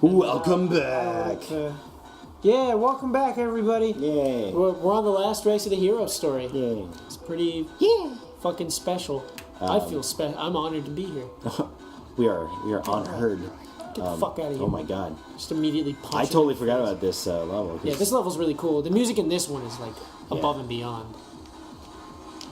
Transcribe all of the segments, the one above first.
Welcome back. Yeah, welcome back, everybody. Yay. We're on the last race of the hero story. Yay. It's pretty fucking special. I feel special. I'm honored to be here. we are unheard. Get the fuck out of here. Oh my god. Just immediately punch. I totally forgot about this level. Yeah, this level's really cool. The music in this one is like above and beyond.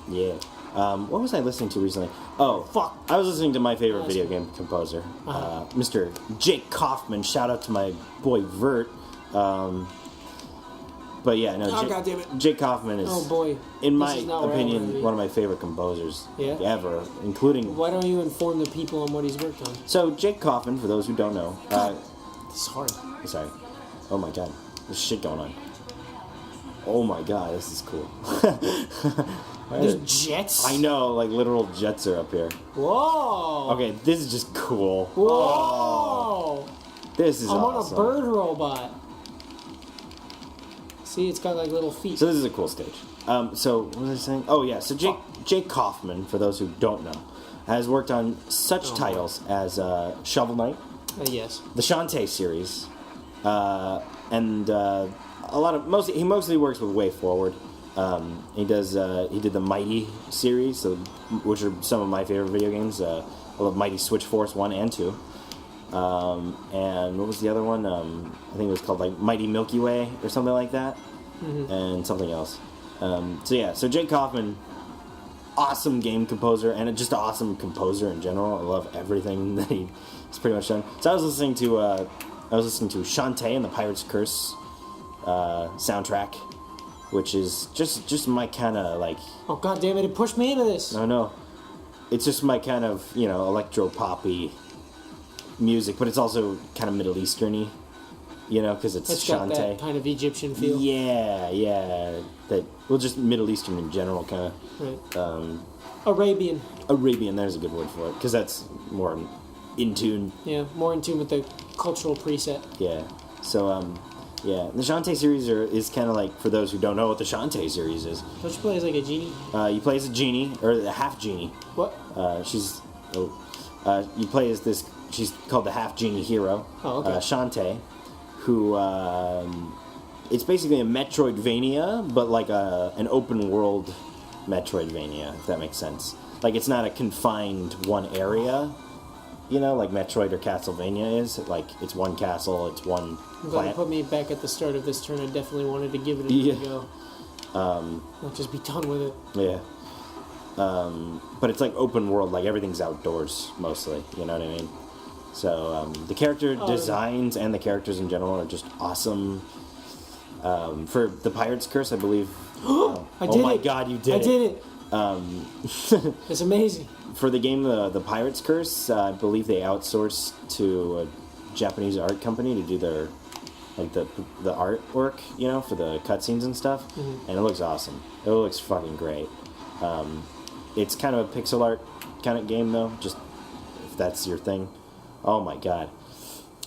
Yeah. What was I listening to recently? Oh, fuck. I was listening to my favorite video game composer, Mr. Jake Kaufman. Shout out to my boy Vert. But yeah, no, Jake Kaufman is, in my opinion, one of my favorite composers ever, including... Why don't you inform the people on what he's worked on? So, Jake Kaufman, for those who don't know... This is hard. Sorry. Oh my god. There's shit going on. Oh my god, this is cool. There's jets? I know, like literal jets are up here. Whoa! Okay, this is just cool. Whoa! Oh, this is awesome. I'm on a bird robot. See, it's got like little feet. So this is a cool stage. So what was I saying? Oh yeah, so Jake Kaufman, for those who don't know, has worked on such titles as Shovel Knight, yes, the Shantae series, and a lot of he mostly works with Way Forward. He did the Mighty series, which are some of my favorite video games. I love Mighty Switch Force 1 and 2. And what was the other one? I think it was called like Mighty Milky Way or something like that. And something else. So Jake Kaufman, awesome game composer and just an awesome composer in general. I love everything that he's pretty much done. So I was listening to Shantae and the Pirate's Curse soundtrack, which is just my kind of like... Oh god damn it pushed me into this. No. It's just my kind of, electro poppy music, but it's also kind of Middle Eastern-y, because it's Shantae. Got that kind of Egyptian feel. Yeah. Just Middle Eastern in general, kind of. Right. Arabian, there's a good word for it, because that's more in tune. Yeah, more in tune with the cultural preset. Yeah. So, yeah, the Shantae series is kind of like, for those who don't know what the Shantae series is. Don't you play as like a genie? You play as a genie, or a half genie. What? You play as this, she's called the half genie hero. Oh, okay. Shantae, who, it's basically a Metroidvania, but like an open world Metroidvania, if that makes sense. Like, it's not a confined one area, like Metroid or Castlevania is. Like, it's one castle, it's one I'm glad you put me back at the start of this turn. I definitely wanted to give it a go. Not just be done with it. Yeah. But it's like open world, like everything's outdoors mostly, you know what I mean? So the character designs and the characters in general are just awesome. For the Pirate's Curse, I believe... Oh my god, you did it! I did it! It's amazing. For the game, the Pirate's Curse, I believe they outsourced to a Japanese art company to do their, like, the artwork, for the cutscenes and stuff, and it looks awesome. It looks fucking great. It's kind of a pixel art kind of game, though, just if that's your thing. Oh my god.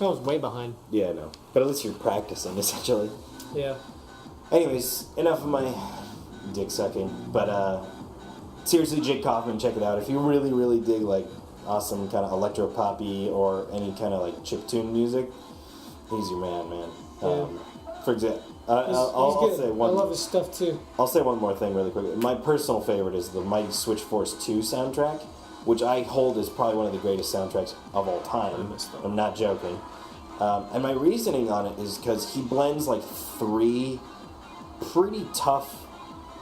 I was way behind. Yeah, I know. But at least you're practicing, essentially. Yeah. Anyways, enough of my dick sucking, but, seriously, Jake Kaufman, check it out. If you really, really dig, like, awesome kind of electro-poppy or any kind of, like, chiptune music, he's your man. Yeah. For example, I'll say one... I love his stuff, too. I'll say one more thing really quick. My personal favorite is the Mighty Switch Force 2 soundtrack, which I hold as probably one of the greatest soundtracks of all time. I'm not joking. And my reasoning on it is because he blends, like, 3 pretty tough,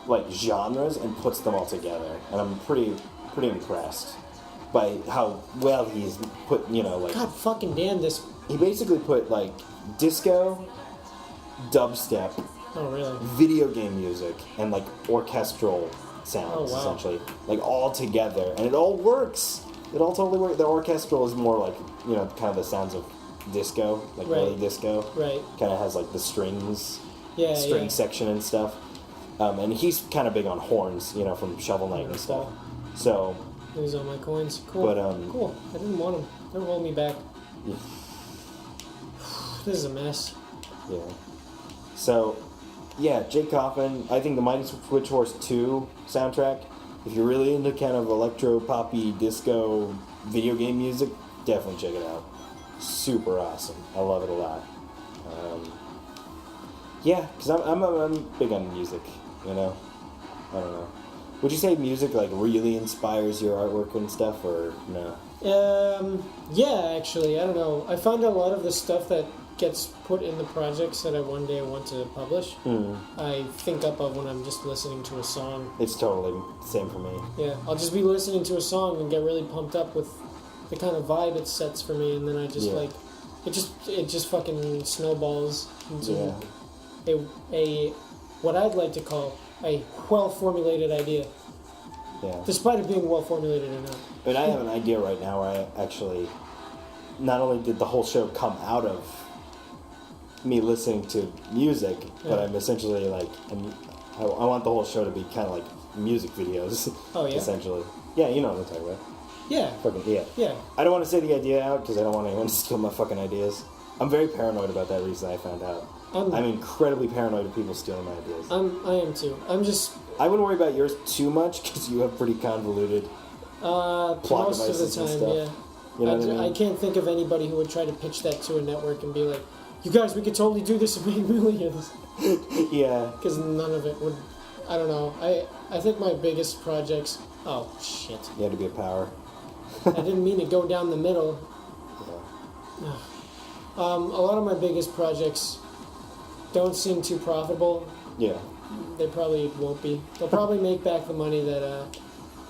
like, genres and puts them all together, and I'm pretty impressed by how well he's put, like... God fucking damn this... He basically put, like, disco, dubstep, video game music, and, like, orchestral sounds, essentially, like, all together, and it all works! It all totally works. The orchestral is more like, kind of the sounds of disco, like early disco. Right. Kind of has, like, the strings, section and stuff. And he's kind of big on horns, from Shovel Knight and stuff. So... These are my coins. Cool. But, cool. I didn't want them. They're holding me back. Yeah. This is a mess. Yeah. So, yeah, Jake Kaufman, I think the Mighty Switch Force 2 soundtrack, if you're really into kind of electro-poppy disco video game music, definitely check it out. super awesome. I love it a lot. Yeah, because I'm big on music, you know? I don't know. Would you say music, like, really inspires your artwork and stuff, or no? Yeah, actually, I don't know. I find a lot of the stuff that gets put in the projects that one day I want to publish, I think up of when I'm just listening to a song. It's totally the same for me. Yeah, I'll just be listening to a song and get really pumped up with the kind of vibe it sets for me, and then I just like, it just fucking snowballs into a what I'd like to call a well-formulated idea. Yeah. Despite it being well-formulated or not. But I have an idea right now where I actually, not only did the whole show come out of me listening to music, but I'm essentially like, I want the whole show to be kind of like music videos. Oh, yeah? Essentially. Yeah, you know what I'm talking about. Yeah. Fucking, yeah. Yeah. I don't want to say the idea out because I don't want anyone to steal my fucking ideas. I'm very paranoid about that recently, I found out. I'm incredibly paranoid of people stealing my ideas. I am too. I wouldn't worry about yours too much because you have pretty convoluted plot most devices of the time, and stuff. yeah. You know what I mean? I can't think of anybody who would try to pitch that to a network and be like, you guys, we could totally do this and make millions. Yeah. Because none of it would, I don't know. I think my biggest projects, oh shit. You had to be a power. I didn't mean to go down the middle. Yeah. A lot of my biggest projects don't seem too profitable. Yeah. They probably won't be. They'll probably make back the money that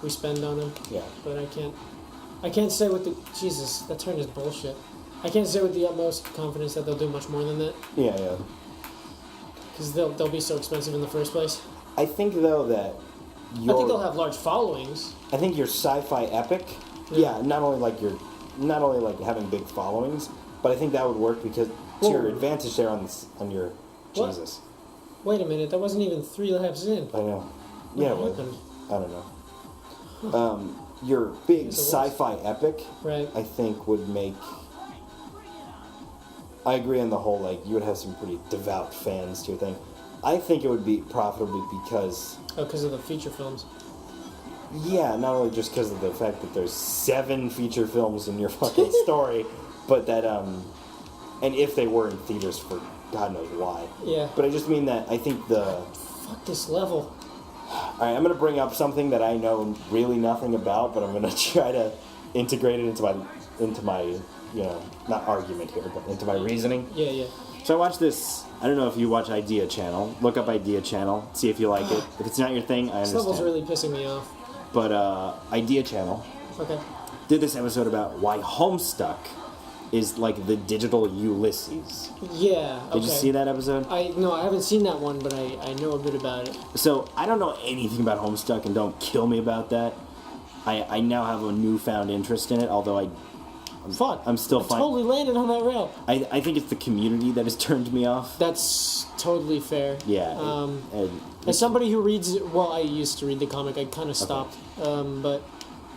we spend on them. Yeah. But I can't say with the, Jesus, that turn is bullshit. I can't say with the utmost confidence that they'll do much more than that. Yeah, yeah. Because they'll be so expensive in the first place. I think though that I think they'll have large followings. I think your sci-fi epic, not only like having big followings, but I think that would work because to your advantage there on your What? Jesus. Wait a minute, that wasn't even 3 laps in. I know. What Yeah, happened? I don't know. Your big sci-fi epic, Right. I think would make. I agree on the whole, like, you would have some pretty devout fans to your thing. I think it would be profitable because... Oh, because of the feature films. Yeah, not only just because of the fact that there's 7 feature films in your fucking story, but that, and if they were in theaters for God knows why. Yeah. But I just mean that I think the... Fuck this level. Alright, I'm going to bring up something that I know really nothing about, but I'm going to try to integrate it into my, you know, not argument here, but into my reasoning. Yeah, yeah. So I watched this, I don't know if you watch Idea Channel. Look up Idea Channel, see if you like it. If it's not your thing, I This understand. level's really pissing me off. But Idea Channel Okay. did this episode about why Homestuck is like the digital Ulysses. Yeah, okay. Did you see that episode? No, I haven't seen that one, but I know a bit about it. So I don't know anything about Homestuck, and don't kill me about that. I now have a newfound interest in it, although I'm still fine. Totally landed on that rail. I think it's the community that has turned me off. That's totally fair. Yeah. As somebody who reads, well, I used to read the comic. I kind of stopped. But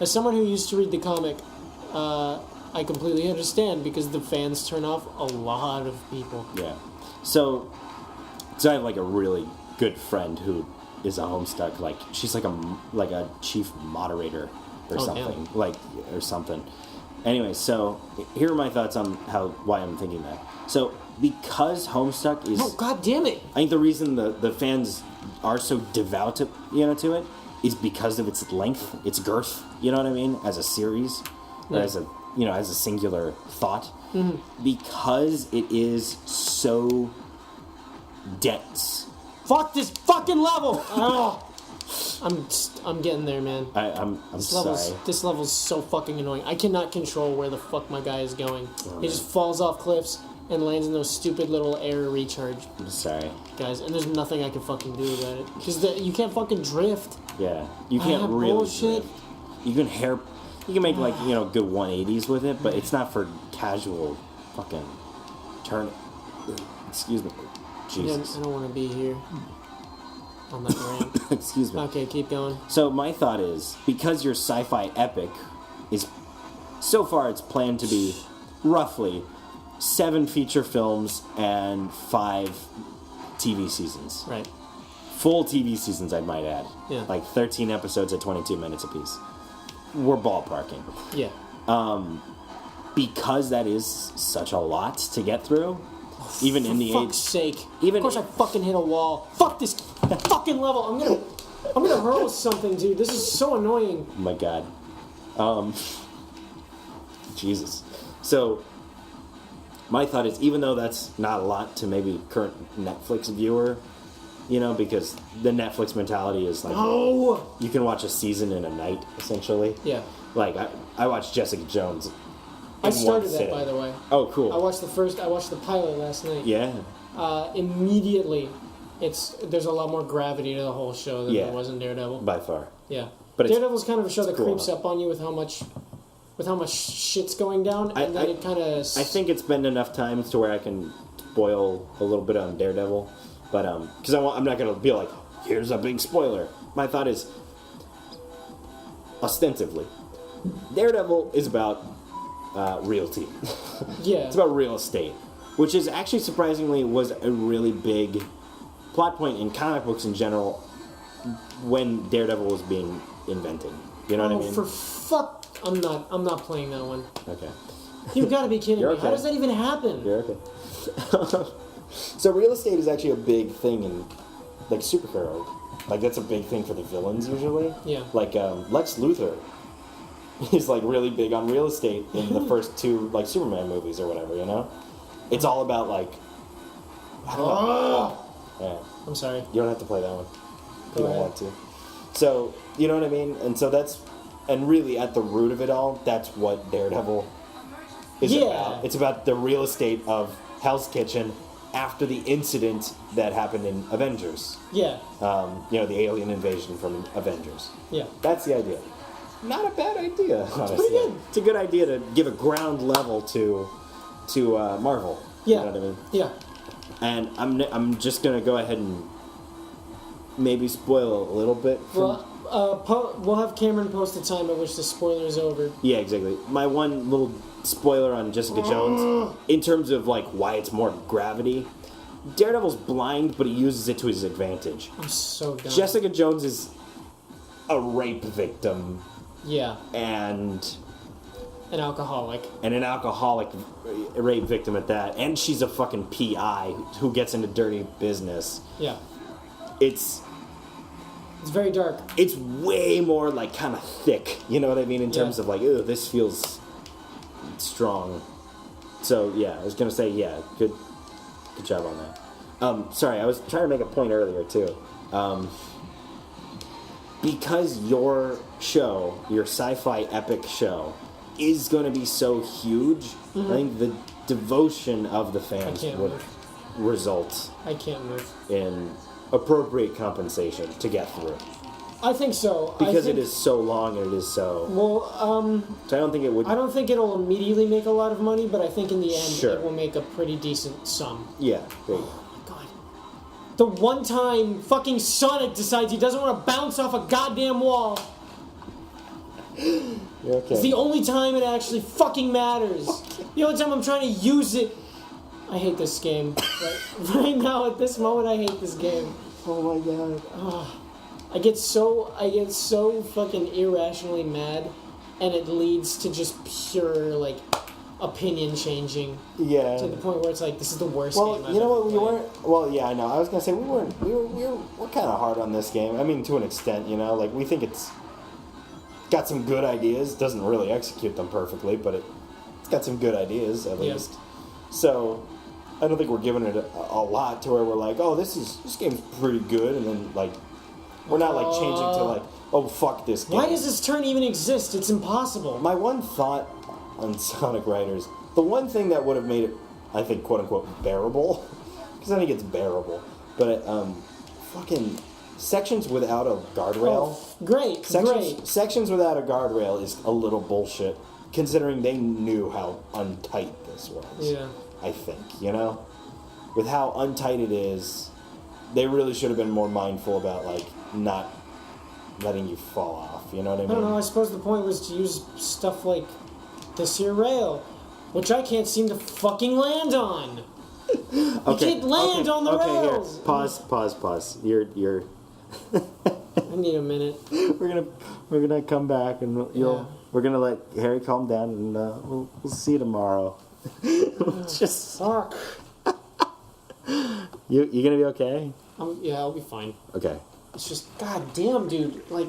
as someone who used to read the comic, I completely understand because the fans turn off a lot of people. Yeah. So I have like a really good friend who is a Homestuck. Like she's like a chief moderator or something. Damn. Like or something. Anyway, so here are my thoughts on why I'm thinking that. So because Homestuck is, Oh, God damn it! I think the reason the fans are so devout to it is because of its length, its girth. You know what I mean? As a series, or as a singular thought, because it is so dense. Fuck this fucking level! Oh, I'm getting there, man. I'm sorry. This level's so fucking annoying. I cannot control where the fuck my guy is going. He just falls off cliffs and lands in those stupid little air recharge I'm sorry. guys, and there's nothing I can fucking do about it. Because you can't fucking drift. Yeah, you can't really bullshit. drift. You can make like good 180s with it, but it's not for casual fucking turn. Excuse me, Jesus. I don't want to be here on that ramp. Excuse me. Okay, keep going. So my thought is, because your sci-fi epic is, so far it's planned to be roughly 7 feature films and 5 TV seasons. Right. Full TV seasons, I might add. Yeah. Like 13 episodes at 22 minutes apiece. We're ballparking. Yeah. because that is such a lot to get through, even in the For fuck's sake. even of course I fucking hit a wall. Fuck this fucking level. I'm gonna hurl something, dude. This is so annoying. Oh my god. Jesus. So, my thought is, even though that's not a lot to maybe current Netflix viewer, you know, because the Netflix mentality is like, No! you can watch a season in a night, essentially. Yeah. Like, I watched Jessica Jones. I started one that, sitting. by the way. Oh, cool. I watched the pilot last night. Yeah. Immediately, there's a lot more gravity to the whole show than Yeah. there was in Daredevil. By far. Yeah. But Daredevil's kind of a show that cool creeps enough. up on you with how much shit's going down, and then it kind of... I think it's been enough times to where I can spoil a little bit on Daredevil, but because I'm not gonna be like, here's a big spoiler. My thought is, ostensibly, Daredevil is about realty. Yeah. It's about real estate, which is actually surprisingly was a really big plot point in comic books in general when Daredevil was being invented. You know what I mean? For fuck... I'm not playing that one. Okay. You've got to be kidding You're me. okay. How does that even happen? You're okay. So real estate is actually a big thing in, like, superhero. Like, that's a big thing for the villains, usually. Yeah. Like, Lex Luthor is, like, really big on real estate in the first two, like, Superman movies or whatever, you know? It's all about, like... I don't know. Yeah. I'm sorry. You don't have to play that one. Go You don't ahead. want to. So, you know what I mean? And so that's... And really, at the root of it all, that's what Daredevil is about. It's about the real estate of Hell's Kitchen after the incident that happened in Avengers. Yeah. You know, the alien invasion from Avengers. Yeah. That's the idea. Not a bad idea, honestly. pretty good. It's a good idea to give a ground level to Marvel. Yeah. You know what I mean? Yeah. And I'm just gonna go ahead and maybe spoil a little bit. From, We'll have Cameron post a time at which the spoiler is over. Yeah, exactly. My one little spoiler on Jessica Jones, in terms of like why it's more gravity. Daredevil's blind, but he uses it to his advantage. I'm so done. Jessica Jones is a rape victim Yeah. and An alcoholic. an alcoholic rape victim at that, and she's a fucking PI who gets into dirty business. Yeah. It's very dark. It's way more like kind of thick, you know what I mean, in terms of like, ew, this feels strong. So yeah, I was gonna say good job on that. Sorry, I was trying to make a point earlier too. Because your show, your sci-fi epic show, is going to be so huge, I think the devotion of the fans would result I can't move. in appropriate compensation to get through. I think so. Because it is so long and it is so... Well, So I don't think it would... I don't think it'll immediately make a lot of money, but I think in the end Sure. it will make a pretty decent sum. Yeah, great. Oh my god. The one time fucking Sonic decides he doesn't want to bounce off a goddamn wall. You're okay. It's the only time it actually fucking matters. The only time I'm trying to use it. I hate this game. Right now, at this moment, I hate this game. Oh my god. I get so fucking irrationally mad, and it leads to just pure, like, opinion changing. Yeah. To the point where it's like, this is the worst game I've you know ever what, we played. weren't... Well, yeah, I know. I was going to say, we're kind of hard on this game. I mean, to an extent, you know? Like, we think it's got some good ideas. Doesn't really execute them perfectly, but it's got some good ideas, at least. So... I don't think we're giving it a lot to where we're like, oh, this game's pretty good, and then like we're not like changing to like, oh, fuck this game. Why does this turn even exist? It's impossible. My one thought on Sonic Riders, the one thing that would have made it, I think, quote unquote, bearable, because I think it's bearable, but fucking sections without a guardrail. Oh, great. Sections without a guardrail is a little bullshit, considering they knew how untight this was. Yeah. I think, you know? With how untight it is, they really should have been more mindful about, like, not letting you fall off, you know what I mean? I don't know, I suppose the point was to use stuff like this here rail, which I can't seem to fucking land on. You can't land on the rails! Here. Pause. You're I need a minute. we're gonna come back and you'll We're gonna let Harry calm down, and we'll see you tomorrow. Just fuck. You gonna be okay? Yeah, I'll be fine. Okay. It's just, god damn, dude. Like,